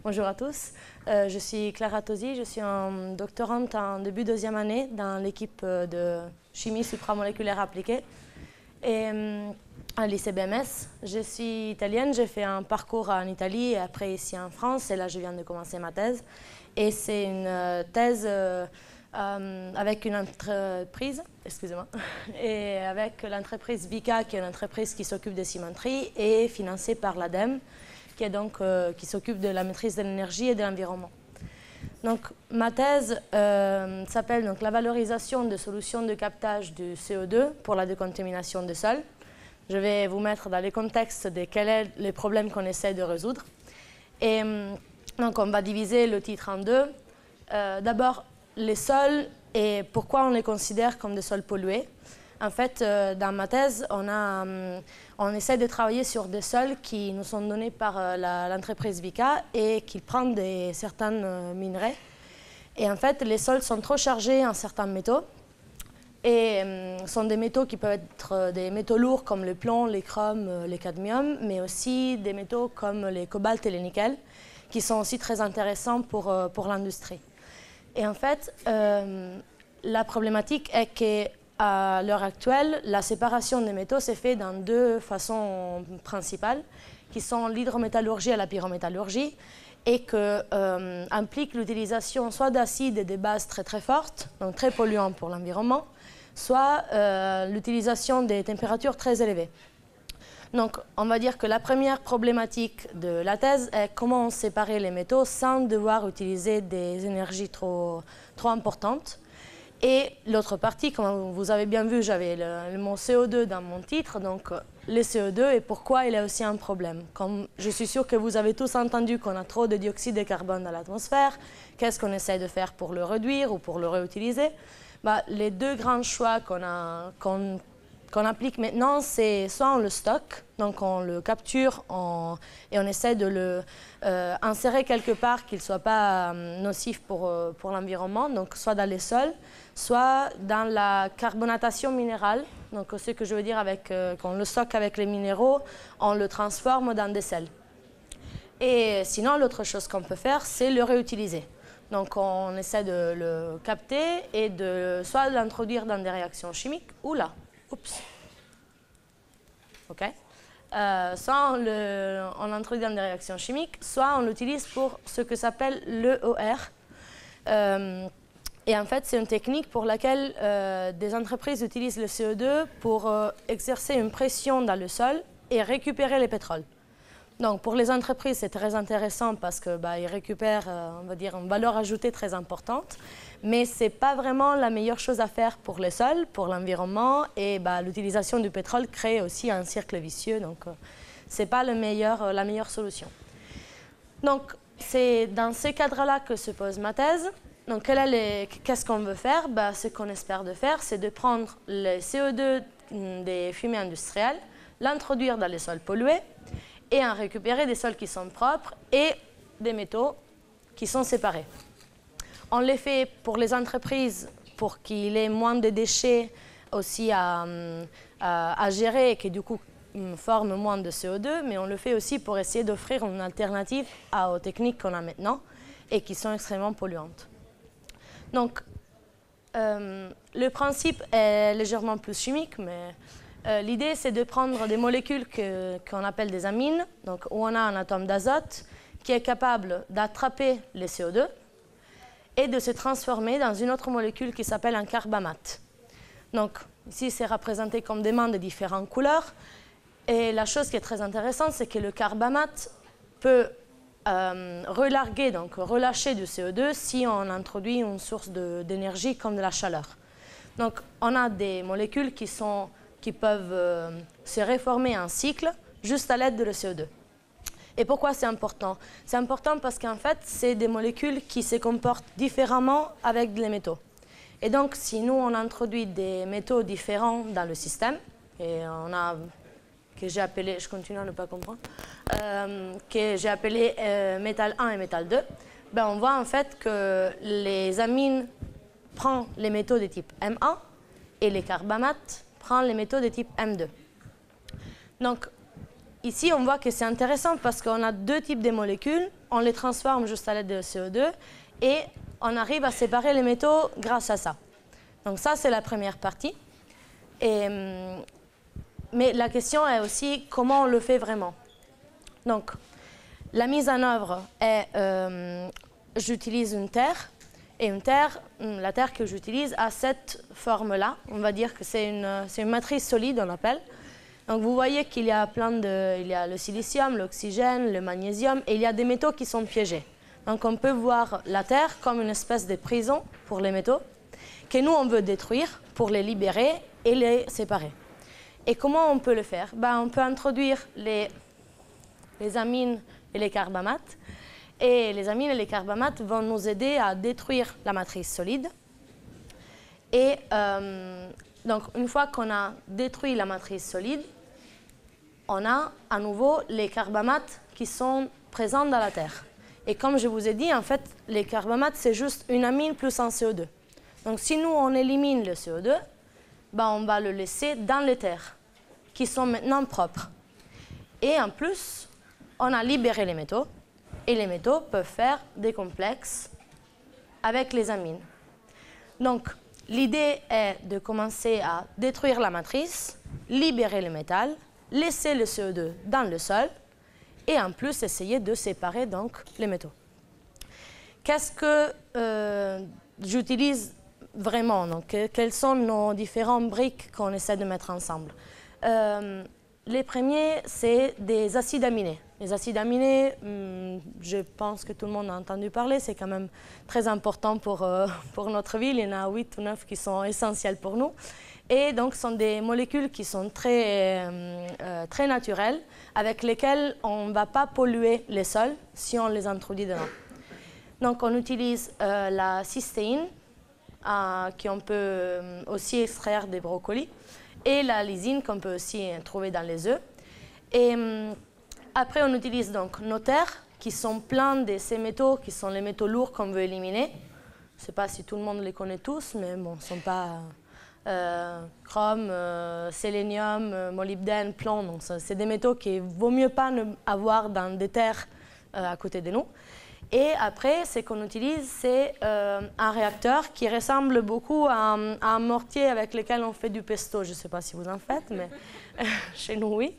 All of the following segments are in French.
Bonjour à tous, je suis Clara Tosi, je suis en doctorante en début deuxième année dans l'équipe de chimie supramoléculaire appliquée et à lycée BMS. Je suis italienne, j'ai fait un parcours en Italie et après ici en France et là je viens de commencer ma thèse. Et c'est une thèse avec une entreprise, excusez-moi, et avec l'entreprise Vicat qui est une entreprise qui s'occupe de cimenterie et financée par l'ADEME, qui est donc qui s'occupe de la maîtrise de l'énergie et de l'environnement. Donc ma thèse s'appelle donc la valorisation de solutions de captage du CO2 pour la décontamination des sols. Je vais vous mettre dans les contextes de quels sont les problèmes qu'on essaie de résoudre. Et donc on va diviser le titre en deux. D'abord les sols et pourquoi on les considère comme des sols pollués. En fait, dans ma thèse, on essaie de travailler sur des sols qui nous sont donnés par l'entreprise Vicat et qui prennent certains minerais. Et en fait, les sols sont trop chargés en certains métaux. Et sont des métaux qui peuvent être des métaux lourds comme le plomb, les chromes, les cadmiums, mais aussi des métaux comme les cobaltes et les nickels, qui sont aussi très intéressants pour l'industrie. Et en fait, la problématique est qu'à l'heure actuelle, la séparation des métaux s'est faite dans deux façons principales, qui sont l'hydrométallurgie et la pyrométallurgie, et que implique l'utilisation soit d'acides et de bases très très fortes, donc très polluants pour l'environnement, soit l'utilisation des températures très élevées. Donc, on va dire que la première problématique de la thèse est comment séparer les métaux sans devoir utiliser des énergies trop importantes. Et l'autre partie, comme vous avez bien vu, j'avais le mot CO2 dans mon titre, donc le CO2 et pourquoi il est aussi un problème. Comme je suis sûre que vous avez tous entendu qu'on a trop de dioxyde de carbone dans l'atmosphère, qu'est-ce qu'on essaie de faire pour le réduire ou pour le réutiliser? Les deux grands choix qu'on applique maintenant, c'est soit on le stocke, donc on le capture et on essaie de le insérer quelque part qu'il ne soit pas nocif pour l'environnement, donc soit dans les sols, soit dans la carbonatation minérale, donc ce que je veux dire qu'on le stocke avec les minéraux, on le transforme dans des sels. Et sinon, l'autre chose qu'on peut faire, c'est le réutiliser. Donc on essaie de le capter et soit de l'introduire dans des réactions chimiques ou là. Oups. OK. Soit on l'introduit dans des réactions chimiques, soit on l'utilise pour ce que s'appelle l'EOR. Et en fait, c'est une technique pour laquelle des entreprises utilisent le CO2 pour exercer une pression dans le sol et récupérer les pétroles. Donc pour les entreprises, c'est très intéressant parce qu'ils récupèrent, on va dire, une valeur ajoutée très importante. Mais ce n'est pas vraiment la meilleure chose à faire pour les sols, pour l'environnement. Et l'utilisation du pétrole crée aussi un cercle vicieux. Donc ce n'est pas la meilleure solution. Donc c'est dans ce cadre-là que se pose ma thèse. Donc qu'est-ce qu'on veut faire? Ce qu'on espère de faire, c'est de prendre le CO2 des fumées industrielles, l'introduire dans les sols pollués, et en récupérer des sols qui sont propres et des métaux qui sont séparés. On les fait pour les entreprises pour qu'il y ait moins de déchets aussi à gérer et qui du coup forment moins de CO2, mais on le fait aussi pour essayer d'offrir une alternative aux techniques qu'on a maintenant et qui sont extrêmement polluantes. Donc, le principe est légèrement plus chimique, mais l'idée, c'est de prendre des molécules qu'on appelle des amines, donc où on a un atome d'azote qui est capable d'attraper les CO2 et de se transformer dans une autre molécule qui s'appelle un carbamate. Donc, ici, c'est représenté comme des mains de différentes couleurs. Et la chose qui est très intéressante, c'est que le carbamate peut relarguer, donc relâcher du CO2 si on introduit une source d'énergie comme de la chaleur. Donc, on a des molécules qui peuvent se réformer en cycle juste à l'aide de le CO2. Et pourquoi c'est important? C'est important parce qu'en fait, c'est des molécules qui se comportent différemment avec les métaux. Et donc, si nous, on introduit des métaux différents dans le système, et on a, que j'ai appelé, je continue à ne pas comprendre, que j'ai appelé métal 1 et métal 2, on voit en fait que les amines prennent les métaux de type M1 et les carbamates prennent les métaux de type M2. Donc, ici, on voit que c'est intéressant parce qu'on a deux types de molécules, on les transforme juste à l'aide de CO2 et on arrive à séparer les métaux grâce à ça. Donc ça, c'est la première partie. Mais la question est aussi comment on le fait vraiment. Donc, la mise en œuvre est, j'utilise une terre, et la terre que j'utilise a cette forme-là. On va dire que c'est une matrice solide, on l'appelle. Donc vous voyez qu'il y a il y a le silicium, l'oxygène, le magnésium, et il y a des métaux qui sont piégés. Donc on peut voir la terre comme une espèce de prison pour les métaux, que nous on veut détruire pour les libérer et les séparer. Et comment on peut le faire? On peut introduire les amines et les carbamates. Et les amines et les carbamates vont nous aider à détruire la matrice solide. Et donc, une fois qu'on a détruit la matrice solide, on a à nouveau les carbamates qui sont présents dans la terre. Et comme je vous ai dit, en fait, les carbamates, c'est juste une amine plus un CO2. Donc, si nous, on élimine le CO2, on va le laisser dans les terres, qui sont maintenant propres. Et en plus, on a libéré les métaux. Et les métaux peuvent faire des complexes avec les amines. Donc, l'idée est de commencer à détruire la matrice, libérer le métal, laisser le CO2 dans le sol et en plus essayer de séparer donc les métaux. Qu'est-ce que j'utilise vraiment? Donc, quelles sont nos différentes briques qu'on essaie de mettre ensemble? Les premiers, c'est des acides aminés. Les acides aminés, je pense que tout le monde a entendu parler, c'est quand même très important pour notre vie. Il y en a 8 ou 9 qui sont essentiels pour nous. Et donc, ce sont des molécules qui sont très naturelles, avec lesquelles on ne va pas polluer les sols si on les introduit dedans. Donc, on utilise la cystéine, qu'on peut aussi extraire des brocolis, et la lysine qu'on peut aussi trouver dans les œufs. Et après, on utilise donc nos terres qui sont pleines de ces métaux, qui sont les métaux lourds qu'on veut éliminer. Je ne sais pas si tout le monde les connaît tous, mais bon, ce ne sont pas chrome, sélénium, molybdène, plomb. Donc, c'est des métaux qu'il vaut mieux pas avoir dans des terres à côté de nous. Et après, ce qu'on utilise, c'est un réacteur qui ressemble beaucoup à un mortier avec lequel on fait du pesto. Je ne sais pas si vous en faites, mais chez nous, oui.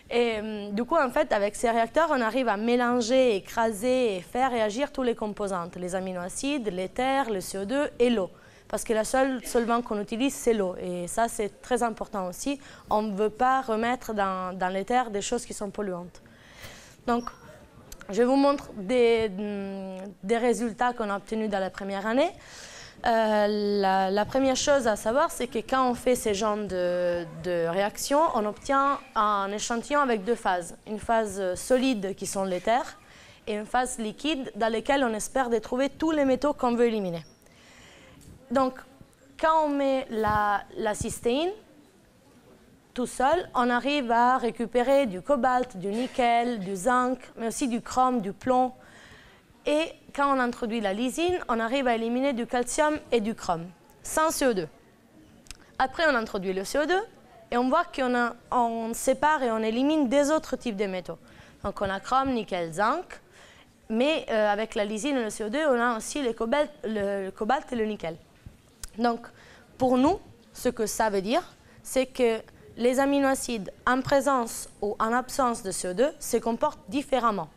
Et du coup, en fait, avec ces réacteurs, on arrive à mélanger, écraser et faire réagir tous les composantes, les aminoacides, les terres, le CO2 et l'eau. Parce que la seule solvant qu'on utilise, c'est l'eau. Et ça, c'est très important aussi. On ne veut pas remettre dans les terres des choses qui sont polluantes. Donc, je vous montre des résultats qu'on a obtenus dans la première année. La première chose à savoir, c'est que quand on fait ces genres de réactions, on obtient un échantillon avec deux phases. Une phase solide qui sont les terres et une phase liquide dans laquelle on espère de trouver tous les métaux qu'on veut éliminer. Donc, quand on met la cystéine tout seul, on arrive à récupérer du cobalt, du nickel, du zinc, mais aussi du chrome, du plomb. Et quand on introduit la lysine, on arrive à éliminer du calcium et du chrome, sans CO2. Après, on introduit le CO2 et on voit qu'on sépare et on élimine des autres types de métaux. Donc, on a chrome, nickel, zinc, mais avec la lysine et le CO2, on a aussi le cobalt et le nickel. Donc, pour nous, ce que ça veut dire, c'est que les aminoacides en présence ou en absence de CO2 se comportent différemment.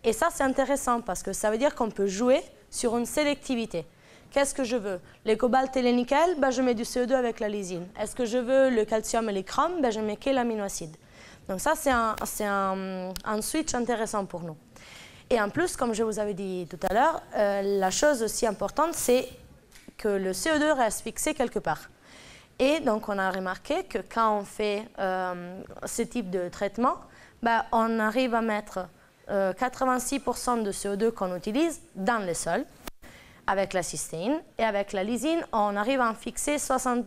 Et ça, c'est intéressant parce que ça veut dire qu'on peut jouer sur une sélectivité. Qu'est-ce que je veux? Les cobalt et les nickel, je mets du CO2 avec la lysine. Est-ce que je veux le calcium et les chromes? Je mets que l'aminoacide. Donc ça, c'est un switch intéressant pour nous. Et en plus, comme je vous avais dit tout à l'heure, la chose aussi importante, c'est que le CO2 reste fixé quelque part. Et donc, on a remarqué que quand on fait ce type de traitement, on arrive à mettre 86% de CO2 qu'on utilise dans le sol avec la cystéine. Et avec la lysine, on arrive à en fixer 68%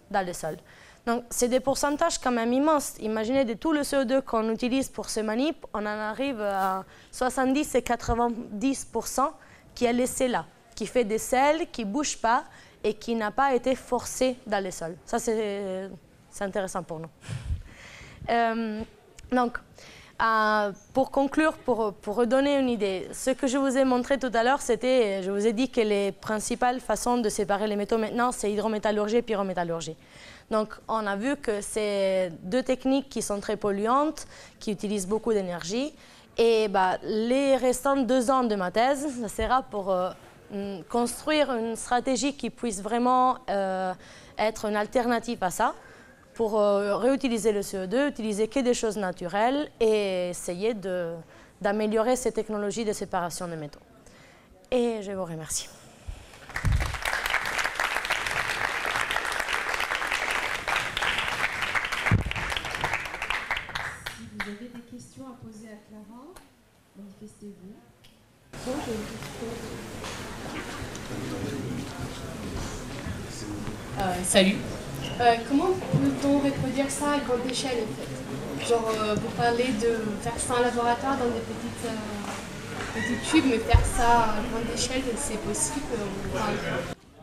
dans le sol. Donc, c'est des pourcentages quand même immenses. Imaginez de tout le CO2 qu'on utilise pour ce manip, on en arrive à 70 et 90% qui est laissé là, qui fait des sels, qui ne bouge pas et qui n'a pas été forcé dans le sol. Ça, c'est intéressant pour nous. Donc, pour conclure, pour redonner une idée, ce que je vous ai montré tout à l'heure, c'était, je vous ai dit que les principales façons de séparer les métaux maintenant, c'est hydrométallurgie et pyrométallurgie. Donc, on a vu que c'est deux techniques qui sont très polluantes, qui utilisent beaucoup d'énergie. Et les restants 2 ans de ma thèse, ça sera pour construire une stratégie qui puisse vraiment être une alternative à ça, pour réutiliser le CO2, utiliser que des choses naturelles et essayer d'améliorer ces technologies de séparation des métaux. Et je vous remercie. Si vous avez des questions à poser à Clara, manifestez-vous. Bon, j'ai une question. Salut. Comment peut-on reproduire ça à grande échelle en fait? Genre, vous parlez de faire ça en laboratoire dans des petits tubes, mais faire ça à grande échelle, c'est possible?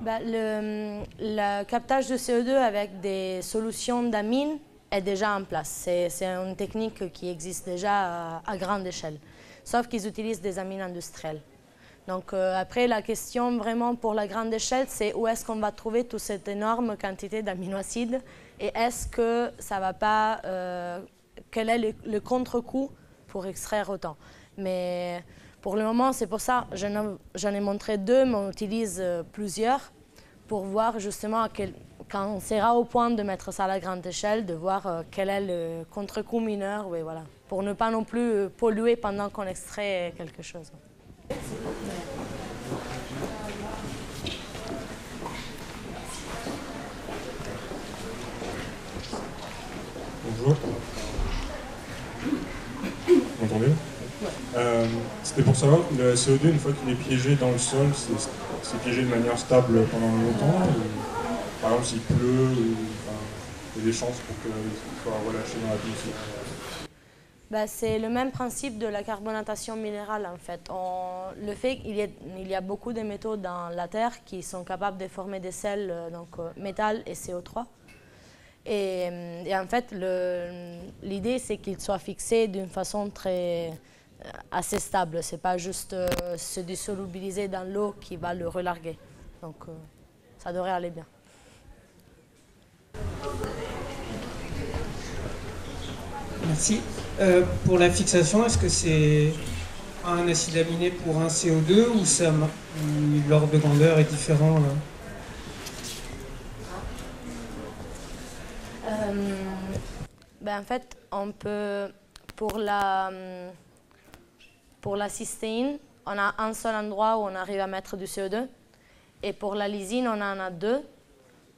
Le captage de CO2 avec des solutions d'amine est déjà en place. C'est une technique qui existe déjà à grande échelle, sauf qu'ils utilisent des amines industrielles. Donc après, la question vraiment pour la grande échelle, c'est où est-ce qu'on va trouver toute cette énorme quantité d'aminoacides et est-ce que ça ne va pas... quel est le contre-coup pour extraire autant. Mais pour le moment, c'est pour ça, j'en ai montré 2, mais on utilise plusieurs pour voir justement quand on sera au point de mettre ça à la grande échelle, de voir quel est le contre-coup mineur, oui, voilà, pour ne pas non plus polluer pendant qu'on extrait quelque chose. Bonjour. Vous m'entendez? C'était pour savoir, le CO2, une fois qu'il est piégé dans le sol, c'est piégé de manière stable pendant longtemps ou, par exemple, s'il pleut, il y a des chances pour qu'il soit relâché dans l'atmosphère? C'est le même principe de la carbonatation minérale en fait. Le fait qu'il y a beaucoup de métaux dans la Terre qui sont capables de former des sels, donc métal et CO3. Et en fait, l'idée c'est qu'ils soient fixés d'une façon assez stable. Ce n'est pas juste se dissolubiliser dans l'eau qui va le relarguer. Donc ça devrait aller bien. Merci. Pour la fixation, est-ce que c'est un acide aminé pour un CO2 ou l'ordre de grandeur est différent? En fait, on peut, pour la cystéine, on a un seul endroit où on arrive à mettre du CO2. Et pour la lysine, on en a 2.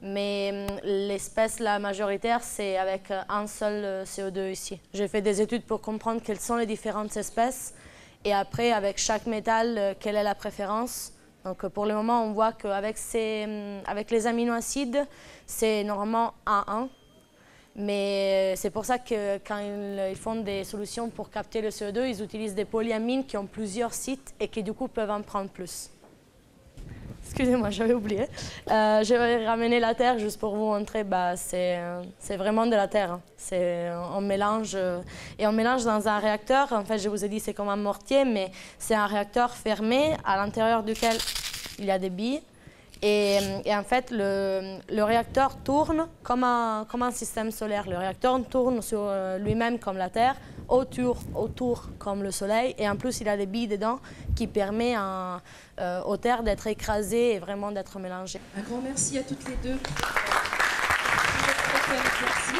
Mais l'espèce la majoritaire, c'est avec un seul CO2 ici. J'ai fait des études pour comprendre quelles sont les différentes espèces et après, avec chaque métal, quelle est la préférence. Donc pour le moment, on voit qu'avec les aminoacides, c'est normalement A1. Mais c'est pour ça que quand ils font des solutions pour capter le CO2, ils utilisent des polyamines qui ont plusieurs sites et qui du coup peuvent en prendre plus. Excusez-moi, j'avais oublié. Je vais ramener la terre juste pour vous montrer. C'est vraiment de la terre. Hein. On mélange dans un réacteur. En fait, je vous ai dit c'est comme un mortier, mais c'est un réacteur fermé à l'intérieur duquel il y a des billes. Et en fait, le réacteur tourne comme un système solaire. Le réacteur tourne sur lui-même comme la Terre, autour comme le Soleil. Et en plus, il a des billes dedans qui permettent aux terres d'être écrasées et vraiment d'être mélangées. Un grand merci à toutes les deux. Merci.